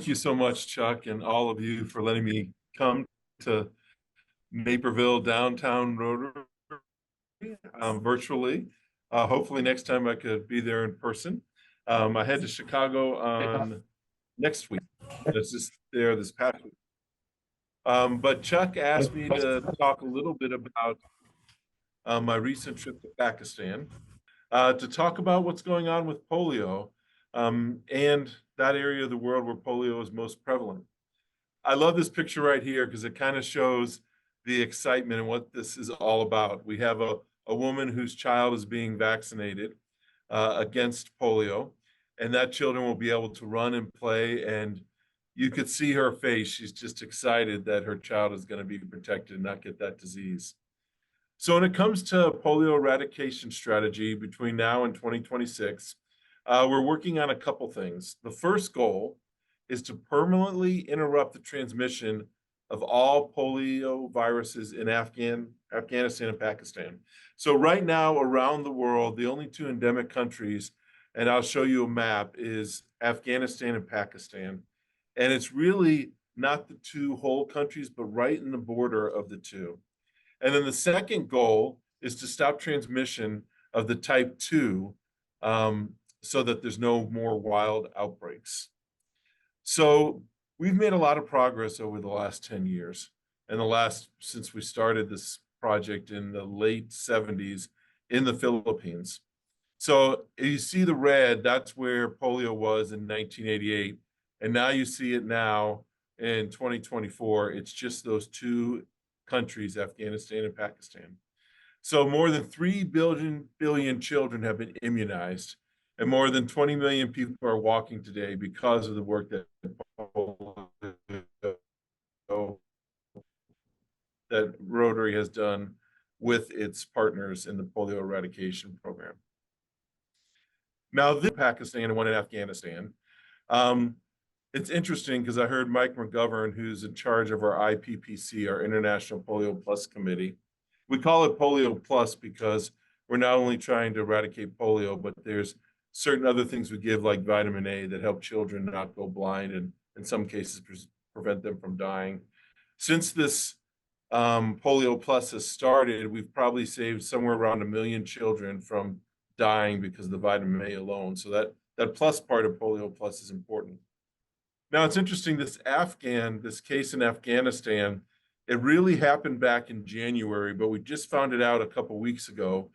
Thank you so much, Chuck, and all of you for letting me come to Naperville downtown Rotary virtually. Hopefully next time I could be there in person. I head to Chicago on next week. That's just there this past week. But Chuck asked me to talk a little bit about my recent trip to Pakistan, to talk about what's going on with polio, and that area of the world where polio is most prevalent. I love this picture right here because it kind of shows the excitement and what this is all about. We have a woman whose child is being vaccinated against polio, and that children will be able to run and play. And you could see her face. She's just excited that her child is going to be protected and not get that disease. So when it comes to polio eradication strategy between now and 2026, we're working on a couple things. The first goal is to permanently interrupt the transmission of all polio viruses in Afghanistan and Pakistan. So right now around the world, the only two endemic countries, and I'll show you a map, is Afghanistan and Pakistan. And it's really not the two whole countries, but right in the border of the two. And then the second goal is to stop transmission of the type 2 so that there's no more wild outbreaks. So we've made a lot of progress over the last 10 years and since we started this project in the late 70s in the Philippines. So you see the red, that's where polio was in 1988. And now you see it now in 2024. It's just those two countries, Afghanistan and Pakistan. So more than 3 billion children have been immunized, and more than 20 million people are walking today because of the work that Rotary has done with its partners in the polio eradication program. Now, this Pakistan and one in Afghanistan. It's interesting because I heard Mike McGovern, who's in charge of our IPPC, our International Polio Plus Committee. We call it Polio Plus because we're not only trying to eradicate polio, but there's certain other things we give, like vitamin A, that help children not go blind and in some cases prevent them from dying. Since this Polio Plus has started, we've probably saved somewhere around 1 million children from dying because of the vitamin A alone. So that plus part of Polio Plus is important. Now, it's interesting, this case in Afghanistan, it really happened back in January, but we just found it out a couple weeks ago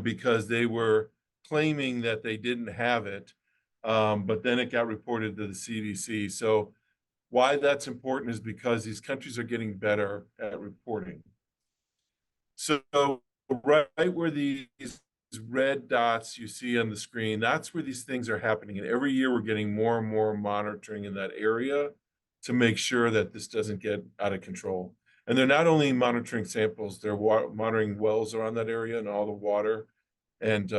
because they were claiming that they didn't have it, but then it got reported to the CDC. So why that's important is because these countries are getting better at reporting. So right where these red dots you see on the screen, that's where these things are happening. And every year we're getting more and more monitoring in that area to make sure that this doesn't get out of control. And they're not only monitoring samples, they're monitoring wells around that area and all the water and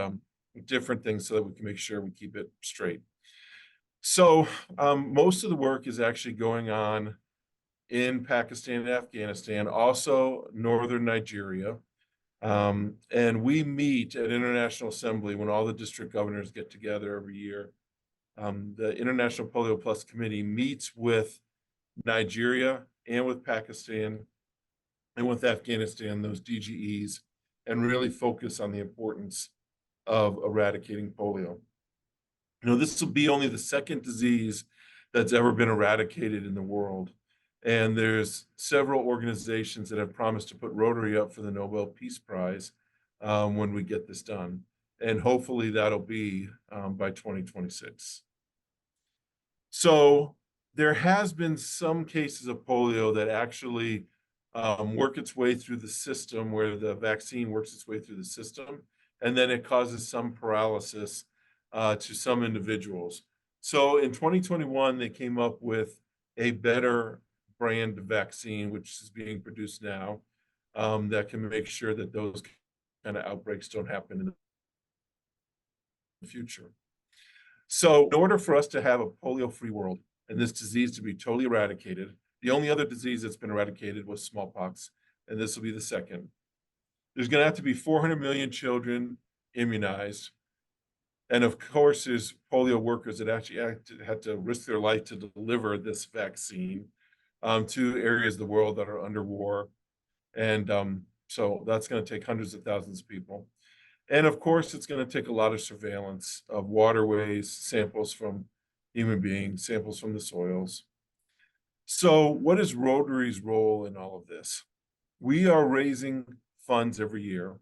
different things so that we can make sure we keep it straight. So most of the work is actually going on in Pakistan and Afghanistan, also northern Nigeria. And we meet at International Assembly when all the district governors get together every year. The International Polio Plus Committee meets with Nigeria and with Pakistan and with Afghanistan, those DGEs, and really focus on the importance of eradicating polio. You know, this will be only the second disease that's ever been eradicated in the world. And there's several organizations that have promised to put Rotary up for the Nobel Peace Prize when we get this done. And hopefully that'll be by 2026. So there has been some cases of polio that actually work its way through the system, where the vaccine works its way through the system, and then it causes some paralysis to some individuals. So in 2021, they came up with a better brand vaccine, which is being produced now, that can make sure that those kind of outbreaks don't happen in the future. So in order for us to have a polio-free world and this disease to be totally eradicated, the only other disease that's been eradicated was smallpox, and this will be the second. There's going to have to be 400 million children immunized. And of course, there's polio workers that actually had to risk their life to deliver this vaccine to areas of the world that are under war. And so that's going to take hundreds of thousands of people. And of course, it's going to take a lot of surveillance of waterways, samples from human beings, samples from the soils. So, what is Rotary's role in all of this? We are raising funds every year.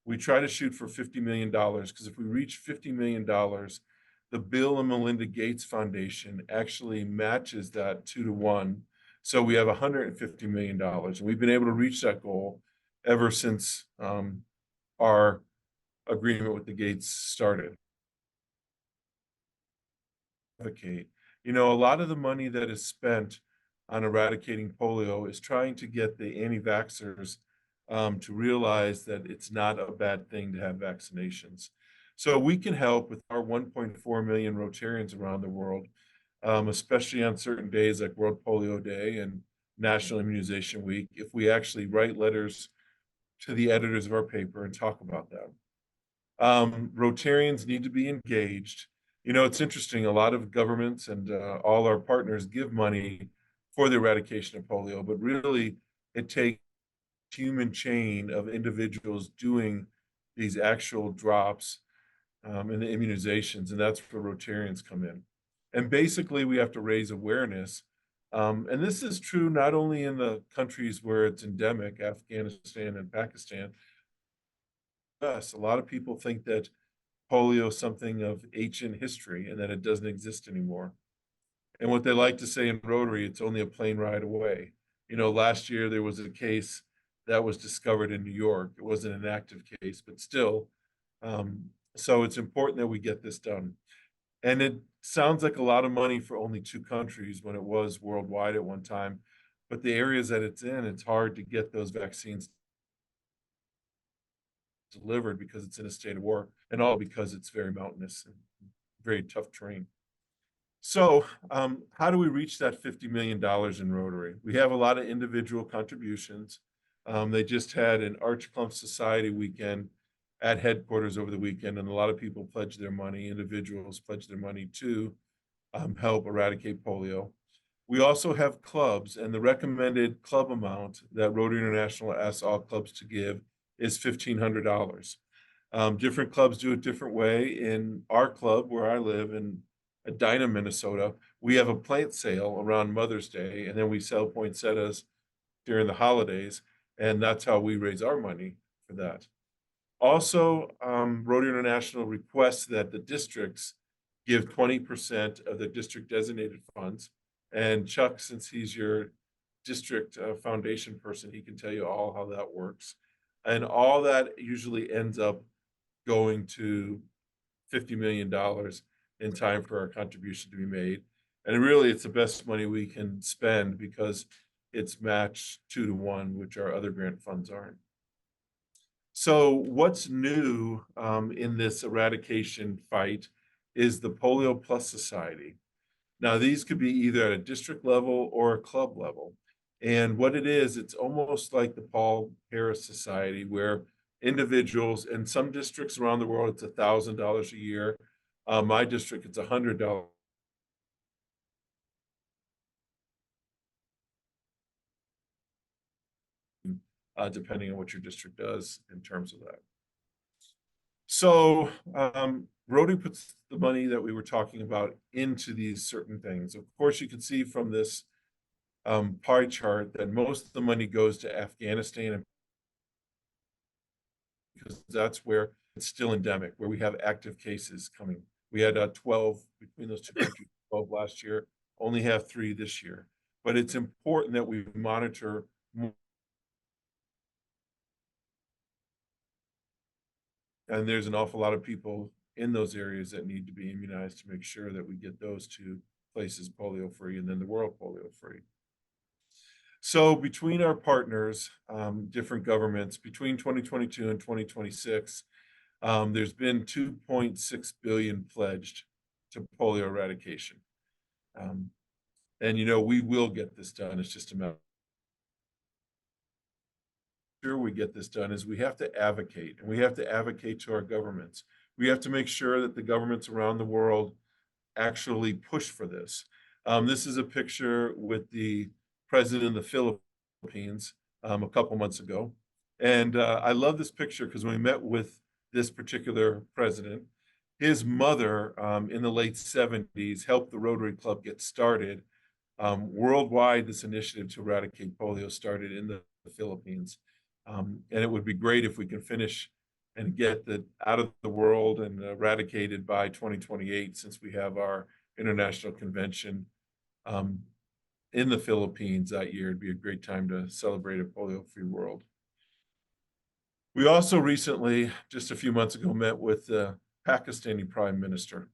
We try to shoot for $50 million because if we reach $50 million, the Bill and Melinda Gates Foundation actually matches that 2 to 1. So we have $150 million. And we've been able to reach that goal ever since our agreement with the Gates started. Advocate. You know, a lot of the money that is spent on eradicating polio is trying to get the anti-vaxxers to realize that it's not a bad thing to have vaccinations. So we can help with our 1.4 million Rotarians around the world, especially on certain days like World Polio Day and National Immunization Week, if we actually write letters to the editors of our paper and talk about that. Rotarians need to be engaged. You know, it's interesting, a lot of governments and all our partners give money for the eradication of polio, but really it takes a human chain of individuals doing these actual drops and the immunizations, and that's where Rotarians come in. And basically, we have to raise awareness. And this is true not only in the countries where it's endemic, Afghanistan and Pakistan. Yes, a lot of people think that polio is something of ancient history and that it doesn't exist anymore. And what they like to say in Rotary, it's only a plane ride away. You know, last year there was a case that was discovered in New York. It wasn't an active case, but still. So it's important that we get this done. And it sounds like a lot of money for only 2 countries when it was worldwide at one time. But the areas that it's in, it's hard to get those vaccines delivered because it's in a state of war and all because it's very mountainous and very tough terrain. So, how do we reach that $50 million in Rotary? We have a lot of individual contributions. They just had an Arch Clump Society weekend at headquarters over the weekend, and a lot of people pledged their money. Individuals pledged their money to help eradicate polio. We also have clubs, and the recommended club amount that Rotary International asks all clubs to give is $1,500. Different clubs do it different way. In our club, where I live in Edina, Minnesota, we have a plant sale around Mother's Day, and then we sell poinsettias during the holidays, and that's how we raise our money for that. Also, Rotary International requests that the districts give 20% of the district designated funds. And Chuck, since he's your district foundation person, he can tell you all how that works. And all that usually ends up going to $50 million in time for our contribution to be made. And really, it's the best money we can spend because it's matched 2 to 1, which our other grant funds aren't. So what's new in this eradication fight is the Polio Plus Society. Now, these could be either at a district level or a club level. And what it is, it's almost like the Paul Harris Society, where individuals in some districts around the world, it's $1,000 a year. My district, it's $100. Depending on what your district does in terms of that. So Rotary puts the money that we were talking about into these certain things. Of course, you can see from this pie chart that most of the money goes to Afghanistan because that's where it's still endemic, where we have active cases coming. We had 12 between those 2 countries, 12 last year, only have 3 this year. But it's important that we monitor more. And there's an awful lot of people in those areas that need to be immunized to make sure that we get those 2 places polio free and then the world polio free. So between our partners, different governments, between 2022 and 2026, there's been 2.6 billion pledged to polio eradication. And you know, we will get this done. It's just a matter sure we get this done is we have to advocate, and we have to advocate to our governments. We have to make sure that the governments around the world actually push for this. This is a picture with the president of the Philippines a couple months ago. And I love this picture because when we met with this particular president, his mother in the late 70s helped the Rotary Club get started. Worldwide, this initiative to eradicate polio started in the Philippines. And it would be great if we can finish and get that out of the world and eradicated by 2028, since we have our international convention in the Philippines that year. It'd be a great time to celebrate a polio-free world. We also recently, just a few months ago, met with the Pakistani Prime Minister.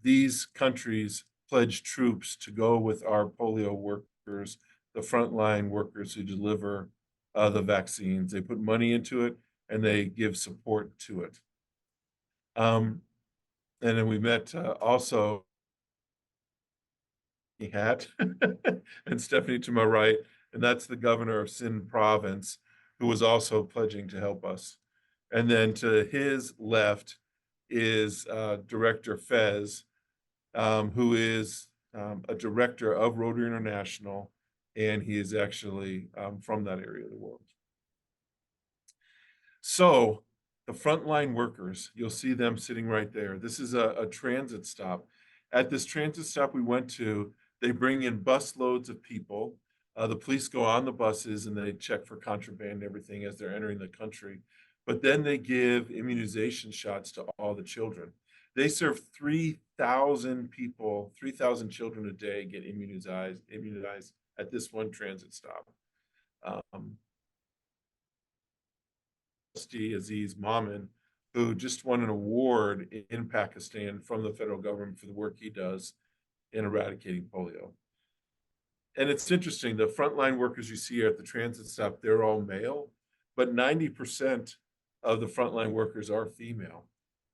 These countries pledged troops to go with our polio workers, the frontline workers who deliver the vaccines. They put money into it and they give support to it. And then we met also hat and Stephanie to my right, and that's the governor of Sindh province, who was also pledging to help us. And then to his left is Director Fez, who is a director of Rotary International, and he is actually from that area of the world. So the frontline workers, you'll see them sitting right there. This is a transit stop. At this transit stop we went to, they bring in bus loads of people. The police go on the buses and they check for contraband and everything as they're entering the country. But then they give immunization shots to all the children. They serve 3,000 people, 3,000 children a day get immunized at this one transit stop. Aziz Mamin, who just won an award in Pakistan from the federal government for the work he does in eradicating polio. And it's interesting, the frontline workers you see here at the transit stop, they're all male, but 90% of the frontline workers are female.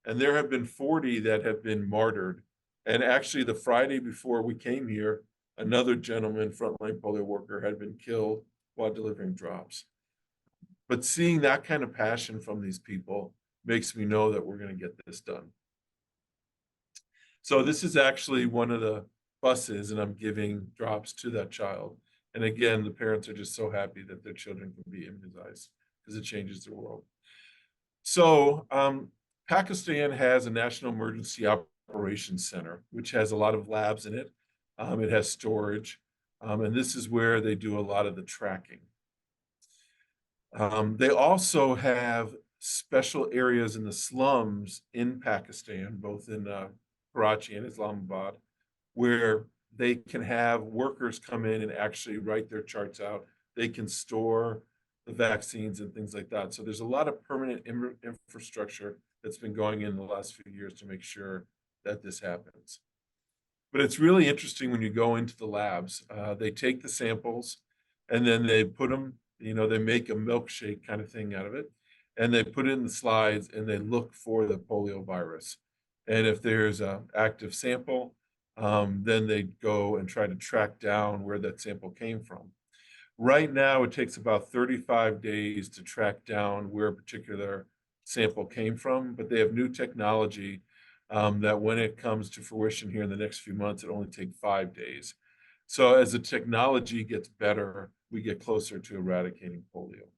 And there have been 40 that have been martyred. And actually the Friday before we came here, another gentleman, frontline polio worker, had been killed while delivering drops. But seeing that kind of passion from these people makes me know that we're going to get this done. So this is actually one of the buses, and I'm giving drops to that child. And again, the parents are just so happy that their children can be immunized because it changes their world. So Pakistan has a National Emergency Operations Center, which has a lot of labs in it. It has storage, and this is where they do a lot of the tracking. They also have special areas in the slums in Pakistan, both in Karachi and Islamabad, where they can have workers come in and actually write their charts out. They can store the vaccines and things like that. So there's a lot of permanent infrastructure that's been going in the last few years to make sure that this happens. But it's really interesting when you go into the labs. They take the samples and then they put them, they make a milkshake kind of thing out of it, and they put it in the slides and they look for the polio virus. And if there's an active sample, then they go and try to track down where that sample came from. Right now, it takes about 35 days to track down where a particular sample came from, but they have new technology that when it comes to fruition here in the next few months, it only takes 5 days. So as the technology gets better, we get closer to eradicating polio.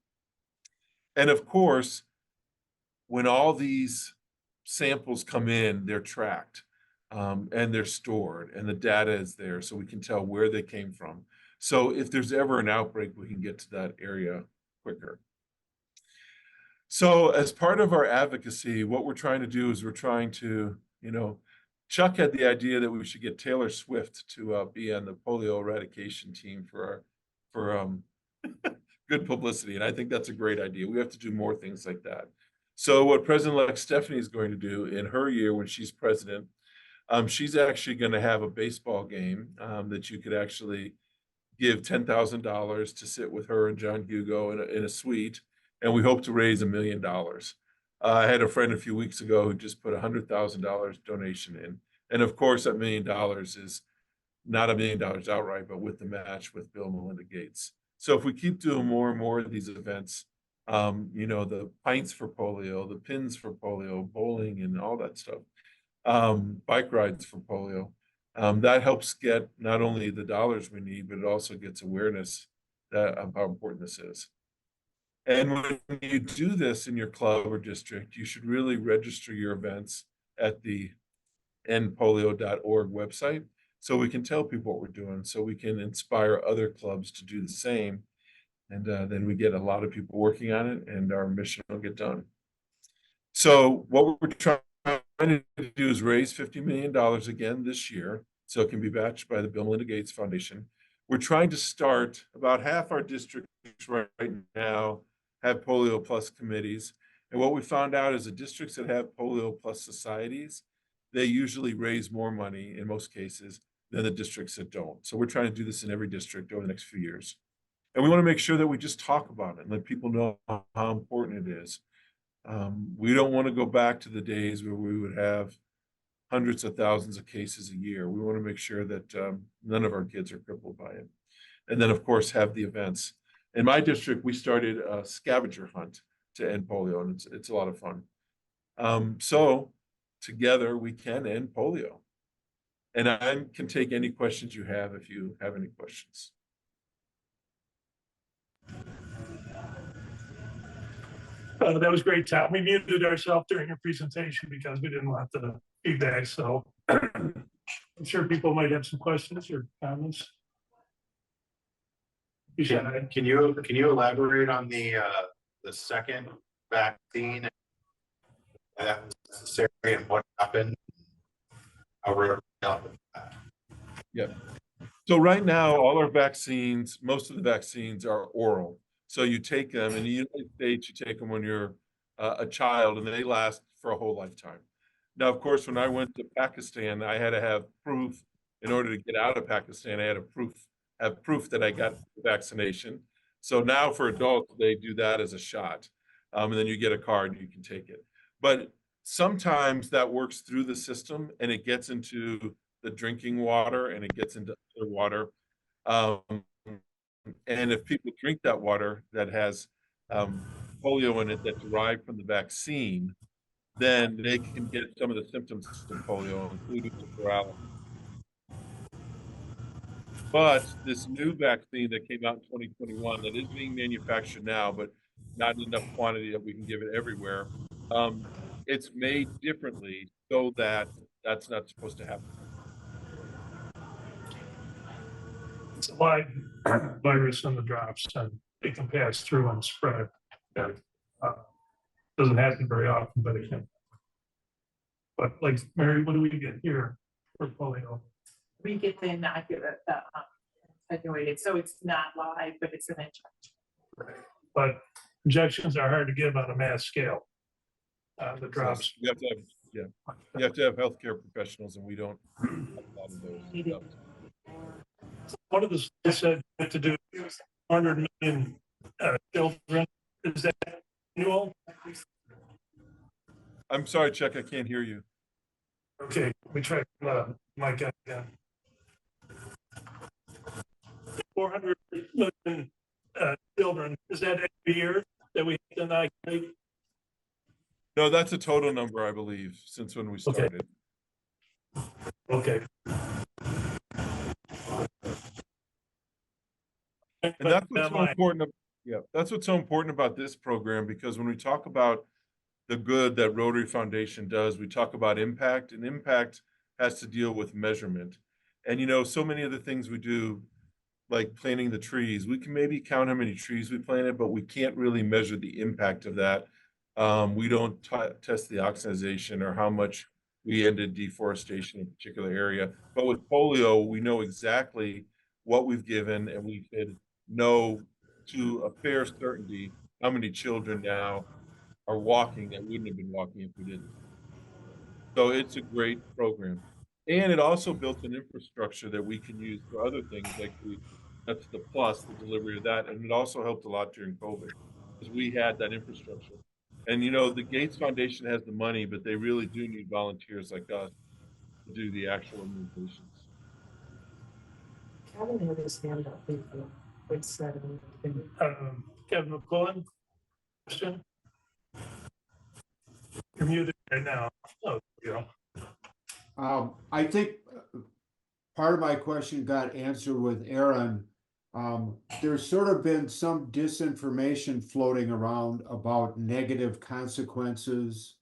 And of course, when all these samples come in, they're tracked and they're stored and the data is there so we can tell where they came from. So if there's ever an outbreak, we can get to that area quicker. So as part of our advocacy, what we're trying to do is we're trying to, Chuck had the idea that we should get Taylor Swift to be on the polio eradication team for good publicity. And I think that's a great idea. We have to do more things like that. So what President-elect Stephanie is going to do in her year when she's president, she's actually going to have a baseball game that you could actually give $10,000 to sit with her and John Hugo in a suite, and we hope to raise $1 million. I had a friend a few weeks ago who just put $100,000 donation in, and of course that $1 million is not $1 million outright, but with the match with Bill and Melinda Gates. So if we keep doing more and more of these events, You know, the pints for polio, the pins for polio, bowling and all that stuff, bike rides for polio. That helps get not only the dollars we need, but it also gets awareness of how important this is. And when you do this in your club or district, you should really register your events at the endpolio.org website so we can tell people what we're doing, so we can inspire other clubs to do the same. And then we get a lot of people working on it and our mission will get done. So what we're trying to do is raise $50 million again this year, so it can be matched by the Bill and Melinda Gates Foundation. We're trying to start about half our districts right now have Polio Plus committees. And what we found out is the districts that have Polio Plus societies, they usually raise more money in most cases than the districts that don't. So we're trying to do this in every district over the next few years. And we want to make sure that we just talk about it and let people know how important it is. We don't want to go back to the days where we would have hundreds of thousands of cases a year. We want to make sure that none of our kids are crippled by it. And then, of course, have the events. In my district, we started a scavenger hunt to end polio, and it's a lot of fun. So together we can end polio. And I can take any questions you have if you have any questions. That was great, Tom. We muted ourselves during your presentation because we didn't want the feedback. So I'm sure people might have some questions or comments. Can you elaborate on the second vaccine that was necessary and what happened? How we're dealing with that? Yeah. So right now, all our vaccines, most of the vaccines are oral. So you take them in the United States, you take them when you're a child and they last for a whole lifetime. Now, of course, when I went to Pakistan, I had to have proof in order to get out of Pakistan. I had to have proof that I got the vaccination. So now for adults, they do that as a shot. And then you get a card and you can take it. But sometimes that works through the system and it gets into the drinking water and it gets into other water. And if people drink that water that has polio in it that derived from the vaccine, then they can get some of the symptoms of polio, including paralysis. But this new vaccine that came out in 2021 that is being manufactured now, but not in enough quantity that we can give it everywhere, it's made differently so that that's not supposed to happen. It's a live virus in the drops and it can pass through and spread. Doesn't happen very often, but it can. But like, Mary, what do we get here for polio? We get the inoculant, attenuated, so it's not live, but it's an injection. Right. But injections are hard to give on a mass scale. The drops. You have to have, yeah, you have to have healthcare professionals, and we don't have a lot of those. One of the studies said to do 100 million children. Is that annual? I'm sorry, Chuck, I can't hear you. Okay, we try mic again. 400 million children. Is that every year that we inoculate? No, that's a total number, I believe, since when we started. Okay. And that's what's so important. Yeah, that's what's so important about this program, because when we talk about the good that Rotary Foundation does, we talk about impact, and impact has to deal with measurement. And you know, so many of the things we do, like planting the trees, we can maybe count how many trees we planted, but we can't really measure the impact of that. We don't test the oxidization or how much we ended deforestation in a particular area. But with polio, we know exactly what we've given, and we could know to a fair certainty how many children now are walking that wouldn't have been walking if we didn't. So it's a great program. And it also built an infrastructure that we can use for other things, like that's the plus, the delivery of that. And it also helped a lot during COVID because we had that infrastructure. And you know, the Gates Foundation has the money, but they really do need volunteers like us to do the actual immunizations. Kevin had his hand up before. Kevin McCullen. Question? You're muted right now. Oh, you know. I think part of my question got answered with Aaron. There's sort of been some disinformation floating around about negative consequences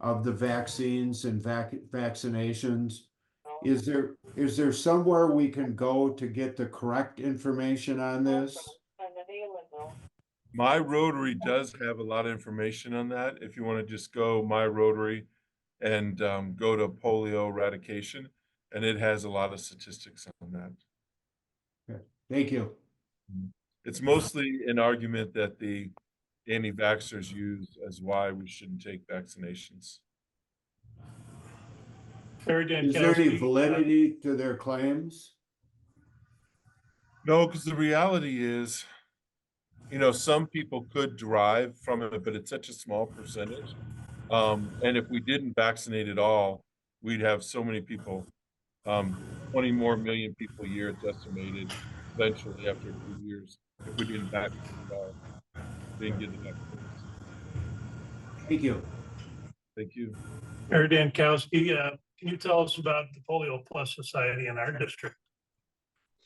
of the vaccines and vaccinations. Is there somewhere we can go to get the correct information on this? My Rotary does have a lot of information on that. If you want to just go My Rotary and go to polio eradication, and it has a lot of statistics on that. Okay. Thank you. It's mostly an argument that the anti-vaxxers use as why we shouldn't take vaccinations. Mary Is there any Dankowski, validity to their claims? No, because the reality is, you know, some people could derive from it, but it's such a small percentage. And if we didn't vaccinate at all, we'd have so many people, 20 more million people a year, it's estimated, eventually after a few years, if we didn't vaccinate at all, didn't get the vaccines. Thank you. Thank you. Mary Dankowski, can you tell us about the Polio Plus Society in our district?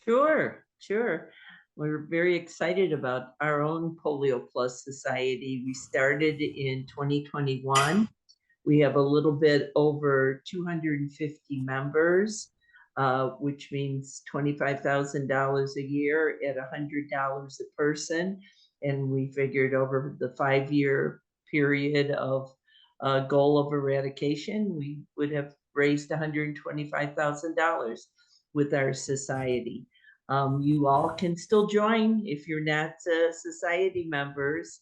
Sure, sure. We're very excited about our own Polio Plus Society. We started in 2021. We have a little bit over 250 members, which means $25,000 a year at $100 a person. And we figured over the 5-year period of goal of eradication, we would have raised $125,000 with our society. You all can still join if you're not society members.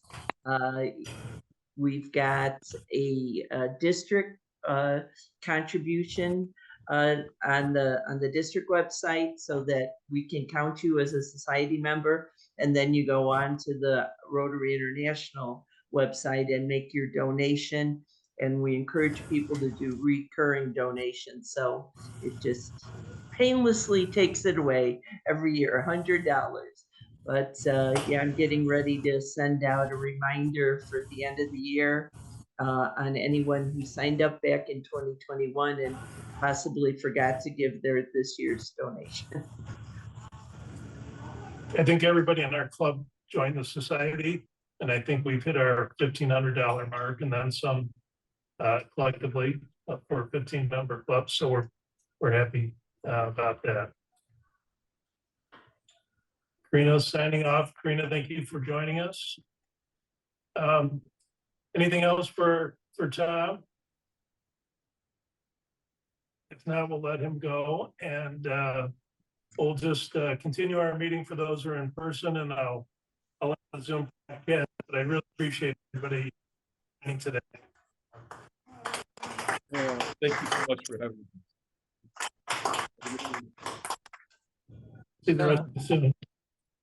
We've got a district contribution on the district website so that we can count you as a society member. And then you go on to the Rotary International website and make your donation. And we encourage people to do recurring donations. So it just painlessly takes it away every year, $100. But yeah, I'm getting ready to send out a reminder for the end of the year on anyone who signed up back in 2021 and possibly forgot to give this year's donation. I think everybody in our club joined the society, and I think we've hit our $1,500 mark and then some collectively for a 15-member club. So we're happy about that. Karina's signing off. Karina, thank you for joining us. Anything else for Tom? If not, we'll let him go, and we'll just continue our meeting for those who are in person, and I'll let the Zoom back in, but I really appreciate everybody joining today. Thank you so much for having me. See the rest of you soon.